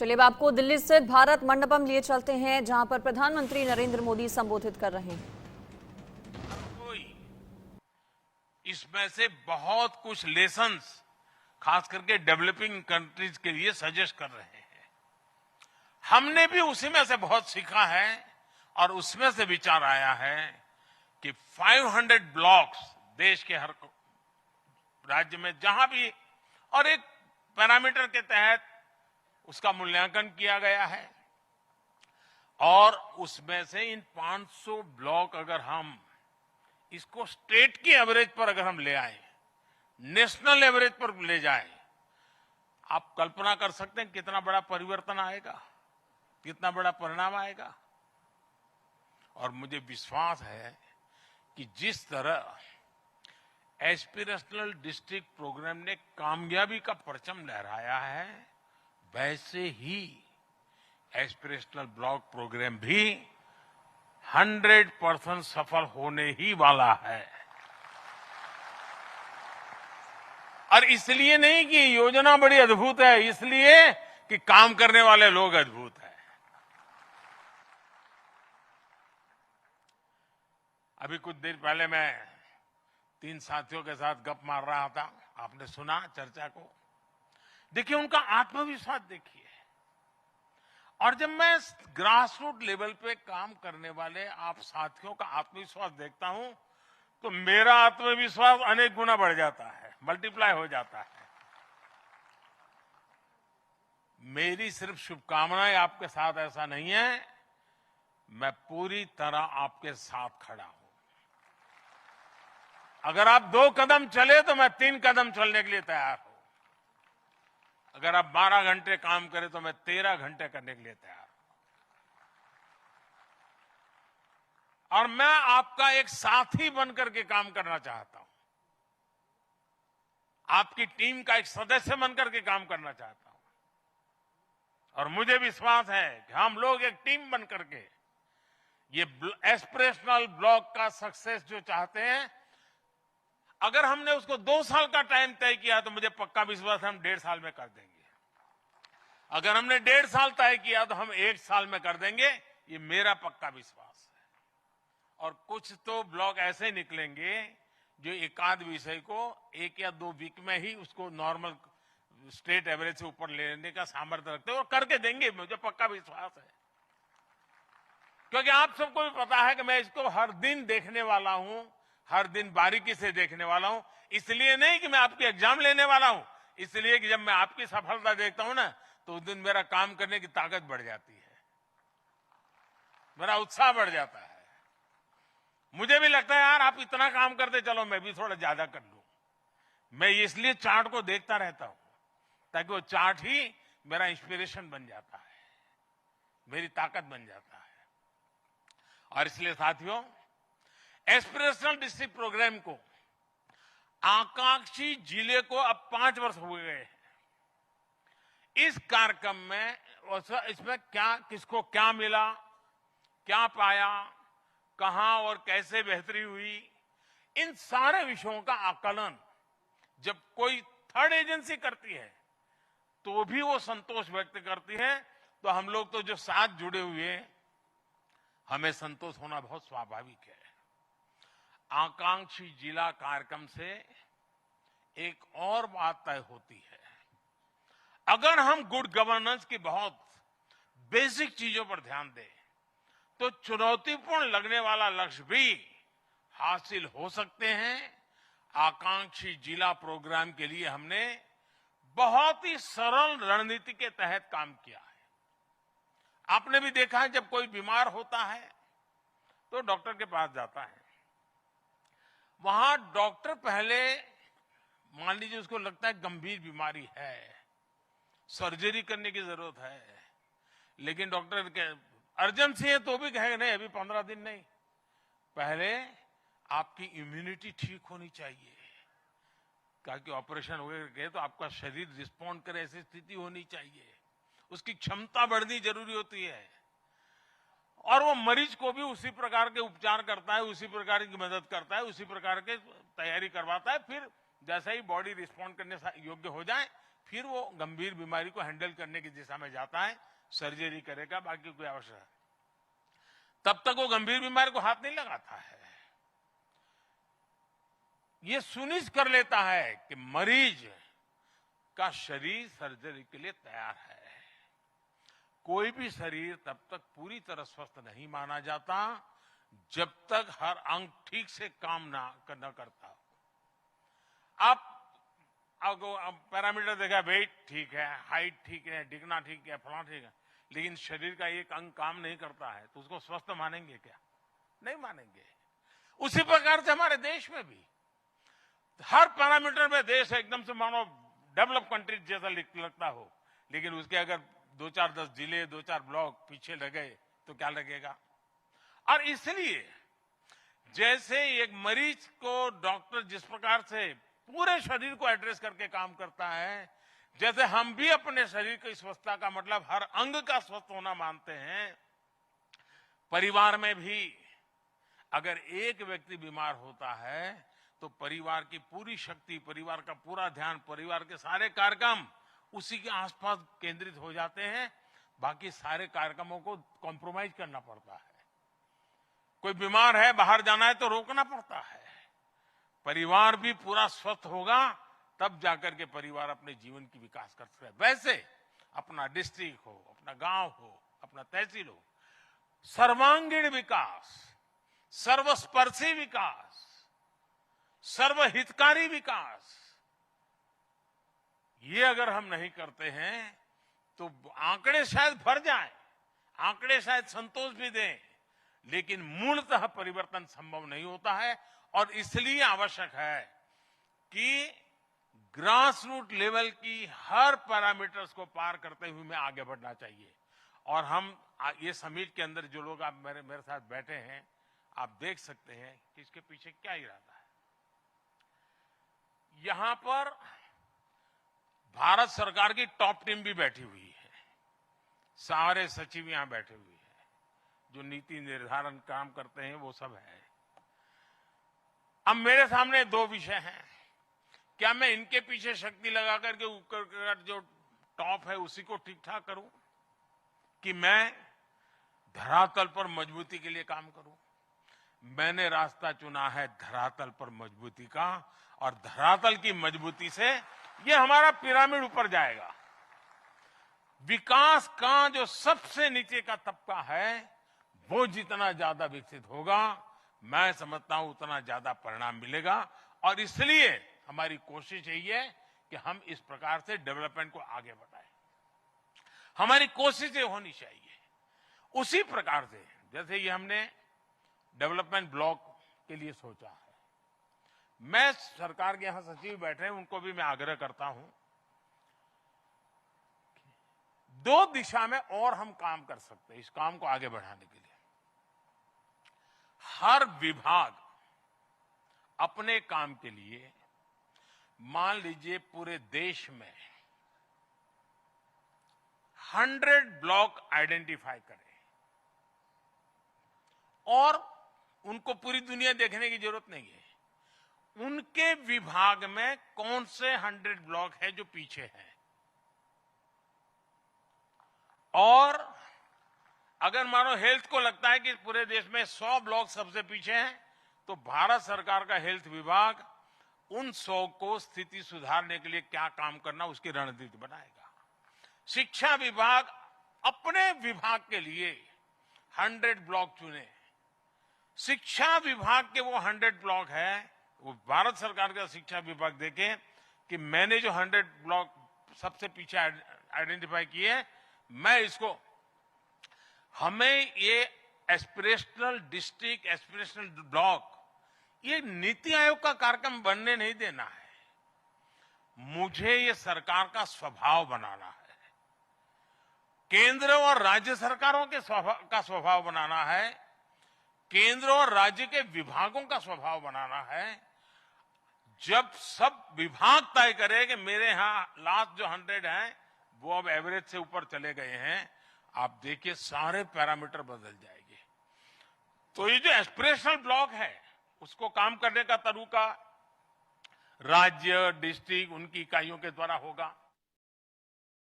चलिए अब आपको दिल्ली स्थित भारत मंडपम लिए चलते हैं, जहां पर प्रधानमंत्री नरेंद्र मोदी संबोधित कर रहे हैं। कोई इसमें से बहुत कुछ लेसन्स खास करके डेवलपिंग कंट्रीज के लिए सजेस्ट कर रहे हैं। हमने भी उसी में से बहुत सीखा है और उसमें से विचार आया है कि 500 ब्लॉक्स देश के हर राज्य में जहां भी, और एक पैरामीटर के तहत उसका मूल्यांकन किया गया है, और उसमें से इन 500 ब्लॉक अगर हम इसको स्टेट की एवरेज पर अगर हम ले आए, नेशनल एवरेज पर ले जाए, आप कल्पना कर सकते हैं कितना बड़ा परिवर्तन आएगा, कितना बड़ा परिणाम आएगा। और मुझे विश्वास है कि जिस तरह एस्पिरेशनल डिस्ट्रिक्ट प्रोग्राम ने कामयाबी का परचम लहराया है, वैसे ही एस्पिरेशनल ब्लॉक प्रोग्राम भी 100% सफल होने ही वाला है। और इसलिए नहीं कि योजना बड़ी अद्भुत है, इसलिए कि काम करने वाले लोग अद्भुत हैं। अभी कुछ देर पहले मैं 3 साथियों के साथ गप मार रहा था, आपने सुना चर्चा को। देखिए उनका आत्मविश्वास देखिए, और जब मैं ग्रास रूट लेवल पे काम करने वाले आप साथियों का आत्मविश्वास देखता हूं तो मेरा आत्मविश्वास अनेक गुना बढ़ जाता है, मल्टीप्लाई हो जाता है। मेरी सिर्फ शुभकामनाएं आपके साथ ऐसा नहीं है, मैं पूरी तरह आपके साथ खड़ा हूं। अगर आप 2 कदम चले तो मैं 3 कदम चलने के लिए तैयार हूं। अगर आप 12 घंटे काम करें तो मैं 13 घंटे करने के लिए तैयार हूं। और मैं आपका एक साथी बनकर के काम करना चाहता हूं, आपकी टीम का एक सदस्य बनकर के काम करना चाहता हूं। और मुझे विश्वास है कि हम लोग एक टीम बनकर के ये एस्पिरेशनल ब्लॉक का सक्सेस जो चाहते हैं, अगर हमने उसको 2 साल का टाइम तय किया तो मुझे पक्का विश्वास है हम 1.5 साल में कर देंगे। अगर हमने 1.5 साल तय किया तो हम 1 साल में कर देंगे, ये मेरा पक्का विश्वास है। और कुछ तो ब्लॉक ऐसे निकलेंगे जो एकाध विषय को 1 या 2 वीक में ही उसको नॉर्मल स्टेट एवरेज से ऊपर लेने का सामर्थ्य रखते हैं, और करके देंगे, मुझे पक्का विश्वास है। क्योंकि आप सबको भी पता है कि मैं इसको हर दिन देखने वाला हूं, हर दिन बारीकी से देखने वाला हूं। इसलिए नहीं कि मैं आपके एग्जाम लेने वाला हूं, इसलिए कि जब मैं आपकी सफलता देखता हूं ना, तो उस दिन मेरा काम करने की ताकत बढ़ जाती है, मेरा उत्साह बढ़ जाता है। मुझे भी लगता है यार आप इतना काम करते, चलो मैं भी थोड़ा ज्यादा कर लूं। मैं इसलिए चार्ट को देखता रहता हूं ताकि वो चार्ट ही मेरा इंस्पिरेशन बन जाता है, मेरी ताकत बन जाता है। और इसलिए साथियों, एस्पिरेशनल डिस्ट्रिक्ट प्रोग्राम को, आकांक्षी जिले को अब 5 वर्ष हो गए हैं। इस कार्यक्रम में इसमें क्या, किसको क्या मिला, क्या पाया, कहां और कैसे बेहतरी हुई, इन सारे विषयों का आकलन जब कोई थर्ड एजेंसी करती है तो भी वो संतोष व्यक्त करती है। तो हम लोग तो जो साथ जुड़े हुए, हमें संतोष होना बहुत स्वाभाविक है। आकांक्षी जिला कार्यक्रम से एक और बात तय होती है, अगर हम गुड गवर्नेंस की बहुत बेसिक चीजों पर ध्यान दें तो चुनौतीपूर्ण लगने वाला लक्ष्य भी हासिल हो सकते हैं। आकांक्षी जिला प्रोग्राम के लिए हमने बहुत ही सरल रणनीति के तहत काम किया है। आपने भी देखा है, जब कोई बीमार होता है तो डॉक्टर के पास जाता है। वहां डॉक्टर पहले, मान लीजिए उसको लगता है गंभीर बीमारी है, सर्जरी करने की जरूरत है, लेकिन डॉक्टर के अर्जेंसी है तो भी कहेगा नहीं, अभी 15 दिन नहीं, पहले आपकी इम्यूनिटी ठीक होनी चाहिए, ताकि ऑपरेशन हो गए तो आपका शरीर रिस्पॉन्ड करे, ऐसी स्थिति होनी चाहिए, उसकी क्षमता बढ़नी जरूरी होती है। और वो मरीज को भी उसी प्रकार के उपचार करता है, उसी प्रकार की मदद करता है, उसी प्रकार के तैयारी करवाता है। फिर जैसे ही बॉडी रिस्पॉन्ड करने योग्य हो जाए, फिर वो गंभीर बीमारी को हैंडल करने की दिशा में जाता है, सर्जरी करेगा, बाकी कोई आवश्यक है। तब तक वो गंभीर बीमारी को हाथ नहीं लगाता है। ये सुनिश्चित कर लेता है कि मरीज का शरीर सर्जरी के लिए तैयार है। कोई भी शरीर तब तक पूरी तरह स्वस्थ नहीं माना जाता जब तक हर अंग ठीक से काम ना करता हो। आप पैरामीटर देखा, वेट ठीक है, हाइट ठीक है, डिगना ठीक है, फलाना ठीक है, लेकिन शरीर का एक अंग काम नहीं करता है तो उसको स्वस्थ मानेंगे क्या? नहीं मानेंगे। उसी प्रकार से हमारे देश में भी हर पैरामीटर में देश एकदम से मानो डेवलप कंट्री जैसा लगता हो, लेकिन उसके अगर 2-4-10 जिले, 2-4 ब्लॉक पीछे लगे तो क्या लगेगा? और इसलिए जैसे एक मरीज को डॉक्टर जिस प्रकार से पूरे शरीर को एड्रेस करके काम करता है, जैसे हम भी अपने शरीर की स्वस्थता का मतलब हर अंग का स्वस्थ होना मानते हैं, परिवार में भी अगर एक व्यक्ति बीमार होता है तो परिवार की पूरी शक्ति, परिवार का पूरा ध्यान, परिवार के सारे कार्यक्रम उसी के आसपास केंद्रित हो जाते हैं। बाकी सारे कार्यक्रमों को कॉम्प्रोमाइज करना पड़ता है। कोई बीमार है, बाहर जाना है तो रोकना पड़ता है। परिवार भी पूरा स्वस्थ होगा तब जाकर के परिवार अपने जीवन की विकास कर सकता है। वैसे अपना डिस्ट्रिक्ट हो, अपना गांव हो, अपना तहसील हो, सर्वांगीण विकास, सर्वस्पर्शी विकास, सर्वहितकारी विकास, ये अगर हम नहीं करते हैं तो आंकड़े शायद भर जाएं, आंकड़े शायद संतोष भी दें, लेकिन मूलतः परिवर्तन संभव नहीं होता है। और इसलिए आवश्यक है कि ग्रास रूट लेवल की हर पैरामीटर्स को पार करते हुए हमें आगे बढ़ना चाहिए। और हम ये समिट के अंदर जो लोग आप मेरे साथ बैठे हैं, आप देख सकते हैं कि इसके पीछे क्या इरादा है। यहां पर भारत सरकार की टॉप टीम भी बैठी हुई है, सारे सचिव यहां बैठे हुए हैं, जो नीति निर्धारण काम करते हैं वो सब है। अब मेरे सामने दो विषय हैं, क्या मैं इनके पीछे शक्ति लगा करके ऊपर का जो टॉप है उसी को ठीक ठाक करूं, कि मैं धरातल पर मजबूती के लिए काम करूं? मैंने रास्ता चुना है धरातल पर मजबूती का, और धरातल की मजबूती से ये हमारा पिरामिड ऊपर जाएगा। विकास का जो सबसे नीचे का तबका है वो जितना ज्यादा विकसित होगा, मैं समझता हूं उतना ज्यादा परिणाम मिलेगा। और इसलिए हमारी कोशिश यही है कि हम इस प्रकार से डेवलपमेंट को आगे बढ़ाएं। हमारी कोशिश ये होनी चाहिए। उसी प्रकार से जैसे ये हमने डेवलपमेंट ब्लॉक के लिए सोचा है, मैं सरकार के यहां सचिव बैठे हैं, उनको भी मैं आग्रह करता हूं, दो दिशा में और हम काम कर सकते हैं इस काम को आगे बढ़ाने के लिए। हर विभाग अपने काम के लिए, मान लीजिए पूरे देश में 100 ब्लॉक आइडेंटिफाई करें, और उनको पूरी दुनिया देखने की जरूरत नहीं है, उनके विभाग में कौन से 100 ब्लॉक है जो पीछे हैं। और अगर मानो हेल्थ को लगता है कि पूरे देश में 100 ब्लॉक सबसे पीछे हैं, तो भारत सरकार का हेल्थ विभाग उन 100 को स्थिति सुधारने के लिए क्या काम करना उसकी रणनीति बनाएगा। शिक्षा विभाग अपने विभाग के लिए 100 ब्लॉक चुने। शिक्षा विभाग के वो 100 ब्लॉक है, वो भारत सरकार का शिक्षा विभाग देखे कि मैंने जो 100 ब्लॉक सबसे पीछे आइडेंटिफाई किए, मैं इसको, हमें ये एस्पिरेशनल डिस्ट्रिक्ट, एस्पिरेशनल ब्लॉक, ये नीति आयोग का कार्यक्रम बनने नहीं देना है। मुझे ये सरकार का स्वभाव बनाना है, केंद्र और राज्य सरकारों के स्वभाव बनाना है, केंद्र और राज्य के विभागों का स्वभाव बनाना है। जब सब विभाग तय करे कि मेरे यहां लास्ट जो 100 हैं वो अब एवरेज से ऊपर चले गए हैं, आप देखिए सारे पैरामीटर बदल जाएंगे। तो ये जो एस्पिरेशनल ब्लॉक है उसको काम करने का तरीका राज्य, डिस्ट्रिक्ट, उनकी इकाइयों के द्वारा होगा।